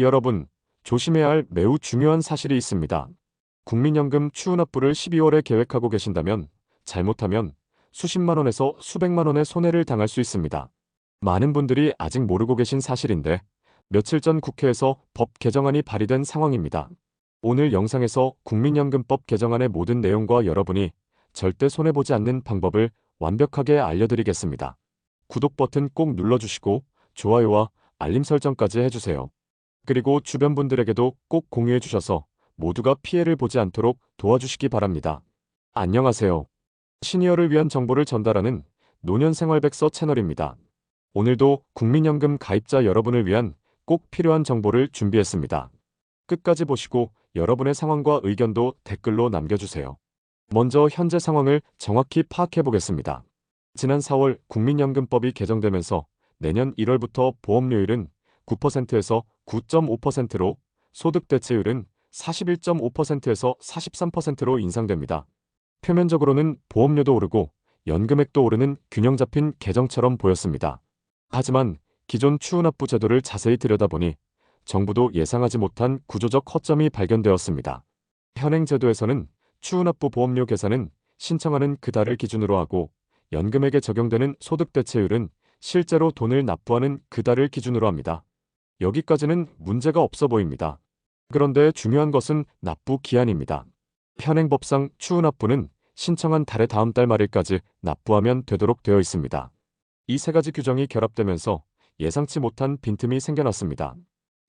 여러분, 조심해야 할 매우 중요한 사실이 있습니다. 국민연금 추후납부를 12월에 계획하고 계신다면 잘못하면 수십만 원에서 수백만 원의 손해를 당할 수 있습니다. 많은 분들이 아직 모르고 계신 사실인데 며칠 전 국회에서 법 개정안이 발의된 상황입니다. 오늘 영상에서 국민연금법 개정안의 모든 내용과 여러분이 절대 손해보지 않는 방법을 완벽하게 알려드리겠습니다. 구독 버튼 꼭 눌러주시고 좋아요와 알림 설정까지 해주세요. 그리고 주변 분들에게도 꼭 공유해 주셔서 모두가 피해를 보지 않도록 도와주시기 바랍니다. 안녕하세요. 시니어를 위한 정보를 전달하는 노년생활백서 채널입니다. 오늘도 국민연금 가입자 여러분을 위한 꼭 필요한 정보를 준비했습니다. 끝까지 보시고 여러분의 상황과 의견도 댓글로 남겨주세요. 먼저 현재 상황을 정확히 파악해 보겠습니다. 지난 4월 국민연금법이 개정되면서 내년 1월부터 보험료율은 9%에서 9.5%로 소득 대체율은 41.5%에서 43%로 인상됩니다. 표면적으로는 보험료도 오르고 연금액도 오르는 균형 잡힌 개정처럼 보였습니다. 하지만 기존 추후납부 제도를 자세히 들여다보니 정부도 예상하지 못한 구조적 허점이 발견되었습니다. 현행 제도에서는 추후납부 보험료 계산은 신청하는 그달을 기준으로 하고 연금액에 적용되는 소득 대체율은 실제로 돈을 납부하는 그달을 기준으로 합니다. 여기까지는 문제가 없어 보입니다. 그런데 중요한 것은 납부 기한입니다. 현행 법상 추후납부는 신청한 달의 다음 달 말일까지 납부하면 되도록 되어 있습니다. 이 세 가지 규정이 결합되면서 예상치 못한 빈틈이 생겨났습니다.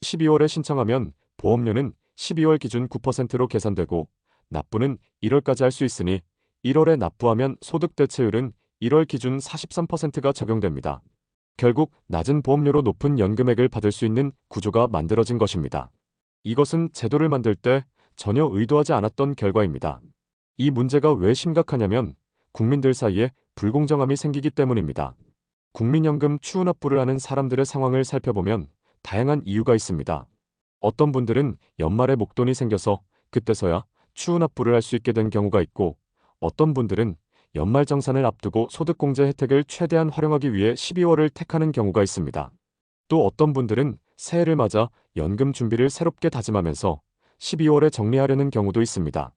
12월에 신청하면 보험료는 12월 기준 9%로 계산되고 납부는 1월까지 할 수 있으니 1월에 납부하면 소득 대체율은 1월 기준 43%가 적용됩니다. 결국 낮은 보험료로 높은 연금액을 받을 수 있는 구조가 만들어진 것입니다. 이것은 제도를 만들 때 전혀 의도하지 않았던 결과입니다. 이 문제가 왜 심각하냐면 국민들 사이에 불공정함이 생기기 때문입니다. 국민연금 추후납부를 하는 사람들의 상황을 살펴보면 다양한 이유가 있습니다. 어떤 분들은 연말에 목돈이 생겨서 그때서야 추후납부를 할 수 있게 된 경우가 있고, 어떤 분들은 연말정산을 앞두고 소득공제 혜택을 최대한 활용하기 위해 12월을 택하는 경우가 있습니다. 또 어떤 분들은 새해를 맞아 연금 준비를 새롭게 다짐하면서 12월에 정리하려는 경우도 있습니다.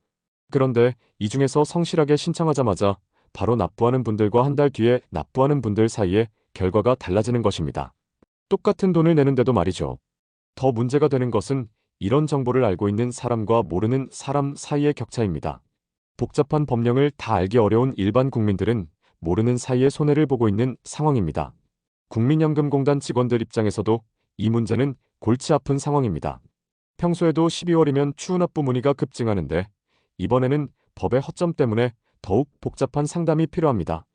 그런데 이 중에서 성실하게 신청하자마자 바로 납부하는 분들과 한 달 뒤에 납부하는 분들 사이에 결과가 달라지는 것입니다. 똑같은 돈을 내는데도 말이죠. 더 문제가 되는 것은 이런 정보를 알고 있는 사람과 모르는 사람 사이의 격차입니다. 복잡한 법령을 다 알기 어려운 일반 국민들은 모르는 사이에 손해를 보고 있는 상황입니다. 국민연금공단 직원들 입장에서도 이 문제는 골치 아픈 상황입니다. 평소에도 12월이면 추후납부 문의가 급증하는데 이번에는 법의 허점 때문에 더욱 복잡한 상담이 필요합니다.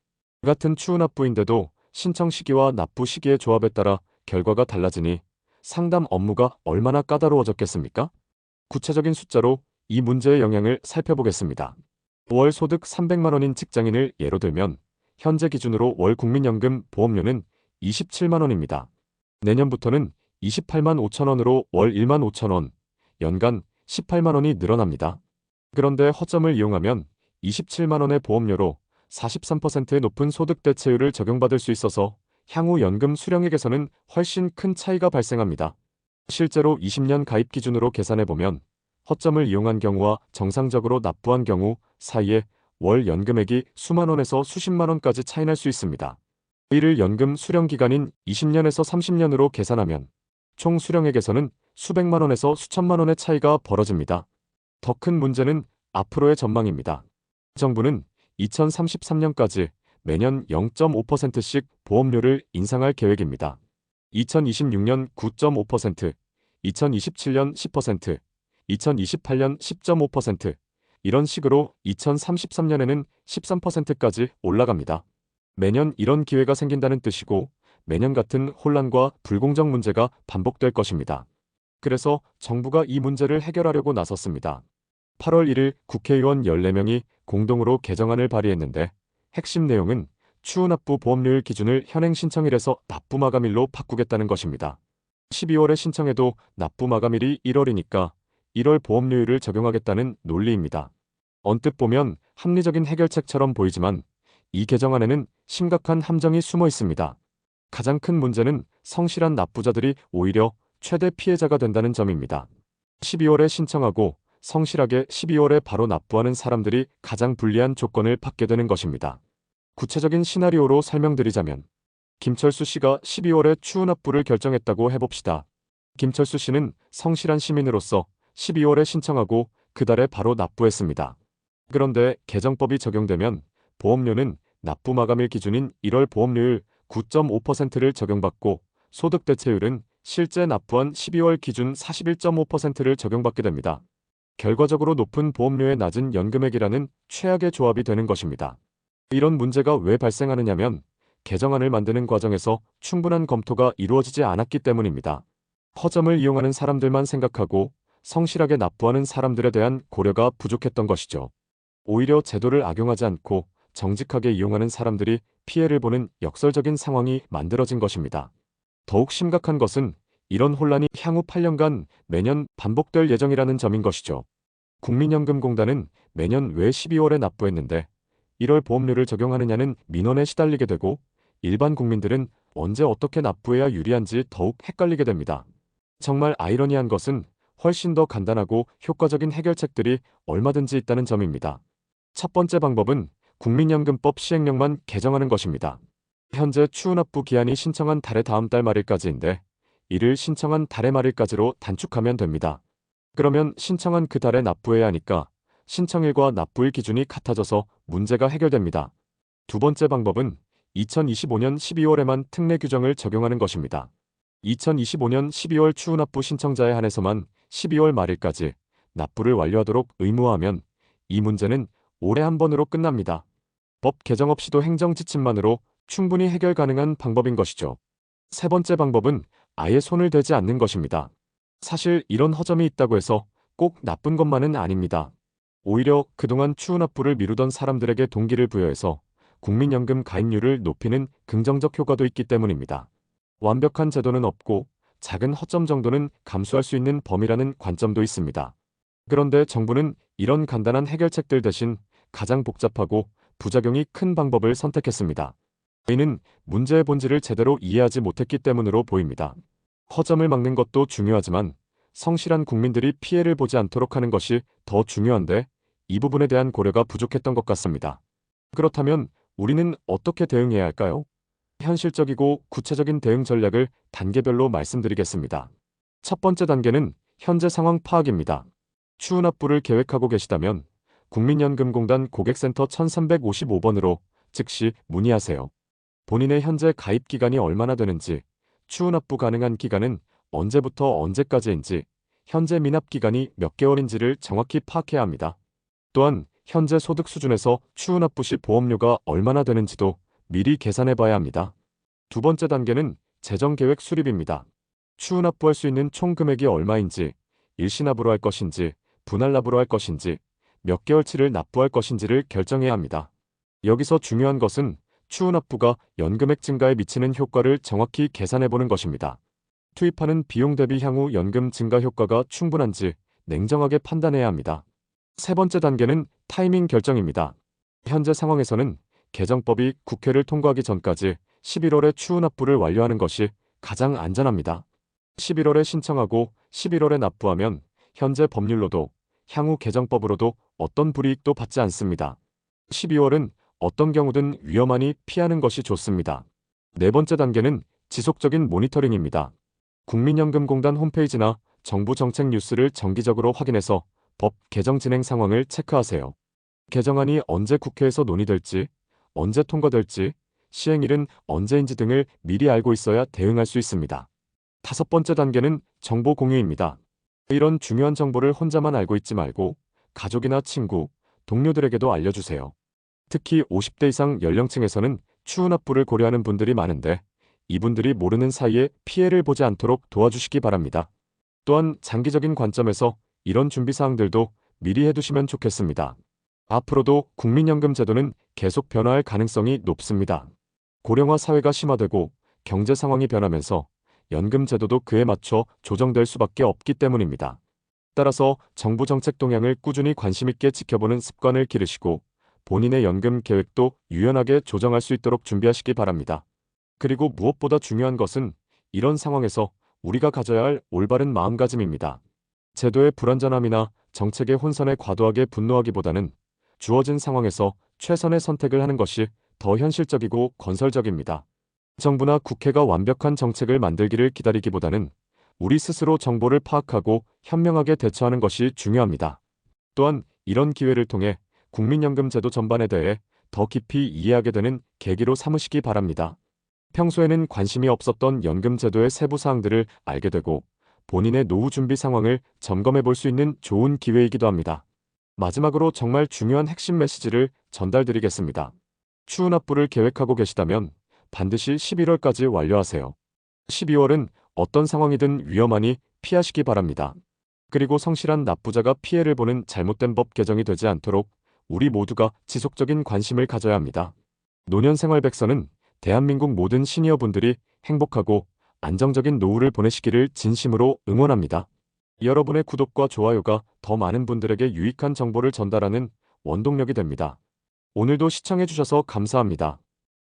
같은 추후납부인데도 신청 시기와 납부 시기의 조합에 따라 결과가 달라지니 상담 업무가 얼마나 까다로워졌겠습니까? 구체적인 숫자로 이 문제의 영향을 살펴보겠습니다. 월 소득 300만 원인 직장인을 예로 들면 현재 기준으로 월 국민연금 보험료는 27만 원입니다. 내년부터는 28만 5천 원으로 월 1만 5천 원, 연간 18만 원이 늘어납니다. 그런데 허점을 이용하면 27만 원의 보험료로 43%의 높은 소득 대체율을 적용받을 수 있어서 향후 연금 수령액에서는 훨씬 큰 차이가 발생합니다. 실제로 20년 가입 기준으로 계산해보면 허점을 이용한 경우와 정상적으로 납부한 경우 사이에 월 연금액이 수만 원에서 수십만 원까지 차이날 수 있습니다. 이를 연금 수령 기간인 20년에서 30년으로 계산하면 총 수령액에서는 수백만 원에서 수천만 원의 차이가 벌어집니다. 더 큰 문제는 앞으로의 전망입니다. 정부는 2033년까지 매년 0.5%씩 보험료를 인상할 계획입니다. 2026년 9.5%, 2027년 10%, 2028년 10.5%, 이런 식으로 2033년에는 13%까지 올라갑니다. 매년 이런 기회가 생긴다는 뜻이고 매년 같은 혼란과 불공정 문제가 반복될 것입니다. 그래서 정부가 이 문제를 해결하려고 나섰습니다. 8월 1일 국회의원 14명이 공동으로 개정안을 발의했는데 핵심 내용은 추후납부 보험료율 기준을 현행 신청일에서 납부 마감일로 바꾸겠다는 것입니다. 12월에 신청해도 납부 마감일이 1월이니까 1월 보험료율을 적용하겠다는 논리입니다. 언뜻 보면 합리적인 해결책처럼 보이지만 이 개정안에는 심각한 함정이 숨어 있습니다. 가장 큰 문제는 성실한 납부자들이 오히려 최대 피해자가 된다는 점입니다. 12월에 신청하고 성실하게 12월에 바로 납부하는 사람들이 가장 불리한 조건을 받게 되는 것입니다. 구체적인 시나리오로 설명드리자면 김철수 씨가 12월에 추후 납부를 결정했다고 해봅시다. 김철수 씨는 성실한 시민으로서 12월에 신청하고 그달에 바로 납부했습니다. 그런데 개정법이 적용되면 보험료는 납부 마감일 기준인 1월 보험료율 9.5%를 적용받고 소득 대체율은 실제 납부한 12월 기준 41.5%를 적용받게 됩니다. 결과적으로 높은 보험료에 낮은 연금액이라는 최악의 조합이 되는 것입니다. 이런 문제가 왜 발생하느냐면 개정안을 만드는 과정에서 충분한 검토가 이루어지지 않았기 때문입니다. 허점을 이용하는 사람들만 생각하고 성실하게 납부하는 사람들에 대한 고려가 부족했던 것이죠. 오히려 제도를 악용하지 않고 정직하게 이용하는 사람들이 피해를 보는 역설적인 상황이 만들어진 것입니다. 더욱 심각한 것은 이런 혼란이 향후 8년간 매년 반복될 예정이라는 점인 것이죠. 국민연금공단은 매년 왜 12월에 납부했는데 1월 보험료를 적용하느냐는 민원에 시달리게 되고 일반 국민들은 언제 어떻게 납부해야 유리한지 더욱 헷갈리게 됩니다. 정말 아이러니한 것은 훨씬 더 간단하고 효과적인 해결책들이 얼마든지 있다는 점입니다. 첫 번째 방법은 국민연금법 시행령만 개정하는 것입니다. 현재 추후 납부 기한이 신청한 달의 다음 달 말일까지인데 이를 신청한 달의 말일까지로 단축하면 됩니다. 그러면 신청한 그 달에 납부해야 하니까 신청일과 납부일 기준이 같아져서 문제가 해결됩니다. 두 번째 방법은 2025년 12월에만 특례 규정을 적용하는 것입니다. 2025년 12월 추후 납부 신청자에 한해서만 12월 말일까지 납부를 완료하도록 의무화하면 이 문제는 올해 한 번으로 끝납니다. 법 개정 없이도 행정 지침만으로 충분히 해결 가능한 방법인 것이죠. 세 번째 방법은 아예 손을 대지 않는 것입니다. 사실 이런 허점이 있다고 해서 꼭 나쁜 것만은 아닙니다. 오히려 그동안 추후 납부를 미루던 사람들에게 동기를 부여해서 국민연금 가입률을 높이는 긍정적 효과도 있기 때문입니다. 완벽한 제도는 없고 작은 허점 정도는 감수할 수 있는 범위라는 관점도 있습니다. 그런데 정부는 이런 간단한 해결책들 대신 가장 복잡하고 부작용이 큰 방법을 선택했습니다. 이는 문제의 본질을 제대로 이해하지 못했기 때문으로 보입니다. 허점을 막는 것도 중요하지만 성실한 국민들이 피해를 보지 않도록 하는 것이 더 중요한데 이 부분에 대한 고려가 부족했던 것 같습니다. 그렇다면 우리는 어떻게 대응해야 할까요? 현실적이고 구체적인 대응 전략을 단계별로 말씀드리겠습니다. 첫 번째 단계는 현재 상황 파악입니다. 추후 납부를 계획하고 계시다면 국민연금공단 고객센터 1355번으로 즉시 문의하세요. 본인의 현재 가입 기간이 얼마나 되는지, 추후 납부 가능한 기간은 언제부터 언제까지인지, 현재 미납 기간이 몇 개월인지를 정확히 파악해야 합니다. 또한 현재 소득 수준에서 추후 납부 시 보험료가 얼마나 되는지도 미리 계산해 봐야 합니다. 두 번째 단계는 재정계획 수립입니다. 추후 납부할 수 있는 총 금액이 얼마인지, 일시납으로 할 것인지, 분할납으로 할 것인지, 몇 개월치를 납부할 것인지를 결정해야 합니다. 여기서 중요한 것은 추후 납부가 연금액 증가에 미치는 효과를 정확히 계산해 보는 것입니다. 투입하는 비용 대비 향후 연금 증가 효과가 충분한지 냉정하게 판단해야 합니다. 세 번째 단계는 타이밍 결정입니다. 현재 상황에서는 개정법이 국회를 통과하기 전까지 11월에 추후 납부를 완료하는 것이 가장 안전합니다. 11월에 신청하고 11월에 납부하면 현재 법률로도 향후 개정법으로도 어떤 불이익도 받지 않습니다. 12월은 어떤 경우든 위험하니 피하는 것이 좋습니다. 네 번째 단계는 지속적인 모니터링입니다. 국민연금공단 홈페이지나 정부 정책 뉴스를 정기적으로 확인해서 법 개정 진행 상황을 체크하세요. 개정안이 언제 국회에서 논의될지, 언제 통과될지, 시행일은 언제인지 등을 미리 알고 있어야 대응할 수 있습니다. 다섯 번째 단계는 정보 공유입니다. 이런 중요한 정보를 혼자만 알고 있지 말고 가족이나 친구, 동료들에게도 알려주세요. 특히 50대 이상 연령층에서는 추후 납부를 고려하는 분들이 많은데 이분들이 모르는 사이에 피해를 보지 않도록 도와주시기 바랍니다. 또한 장기적인 관점에서 이런 준비사항들도 미리 해두시면 좋겠습니다. 앞으로도 국민연금 제도는 계속 변화할 가능성이 높습니다. 고령화 사회가 심화되고 경제 상황이 변하면서 연금 제도도 그에 맞춰 조정될 수밖에 없기 때문입니다. 따라서 정부 정책 동향을 꾸준히 관심 있게 지켜보는 습관을 기르시고 본인의 연금 계획도 유연하게 조정할 수 있도록 준비하시기 바랍니다. 그리고 무엇보다 중요한 것은 이런 상황에서 우리가 가져야 할 올바른 마음가짐입니다. 제도의 불완전함이나 정책의 혼선에 과도하게 분노하기보다는 주어진 상황에서 최선의 선택을 하는 것이 더 현실적이고 건설적입니다. 정부나 국회가 완벽한 정책을 만들기를 기다리기보다는 우리 스스로 정보를 파악하고 현명하게 대처하는 것이 중요합니다. 또한 이런 기회를 통해 국민연금 제도 전반에 대해 더 깊이 이해하게 되는 계기로 삼으시기 바랍니다. 평소에는 관심이 없었던 연금 제도의 세부 사항들을 알게 되고 본인의 노후 준비 상황을 점검해 볼 수 있는 좋은 기회이기도 합니다. 마지막으로 정말 중요한 핵심 메시지를 전달드리겠습니다. 추후 납부를 계획하고 계시다면 반드시 11월까지 완료하세요. 12월은 어떤 상황이든 위험하니 피하시기 바랍니다. 그리고 성실한 납부자가 피해를 보는 잘못된 법 개정이 되지 않도록 우리 모두가 지속적인 관심을 가져야 합니다. 노년생활백서는 대한민국 모든 시니어분들이 행복하고 안정적인 노후를 보내시기를 진심으로 응원합니다. 여러분의 구독과 좋아요가 더 많은 분들에게 유익한 정보를 전달하는 원동력이 됩니다. 오늘도 시청해주셔서 감사합니다.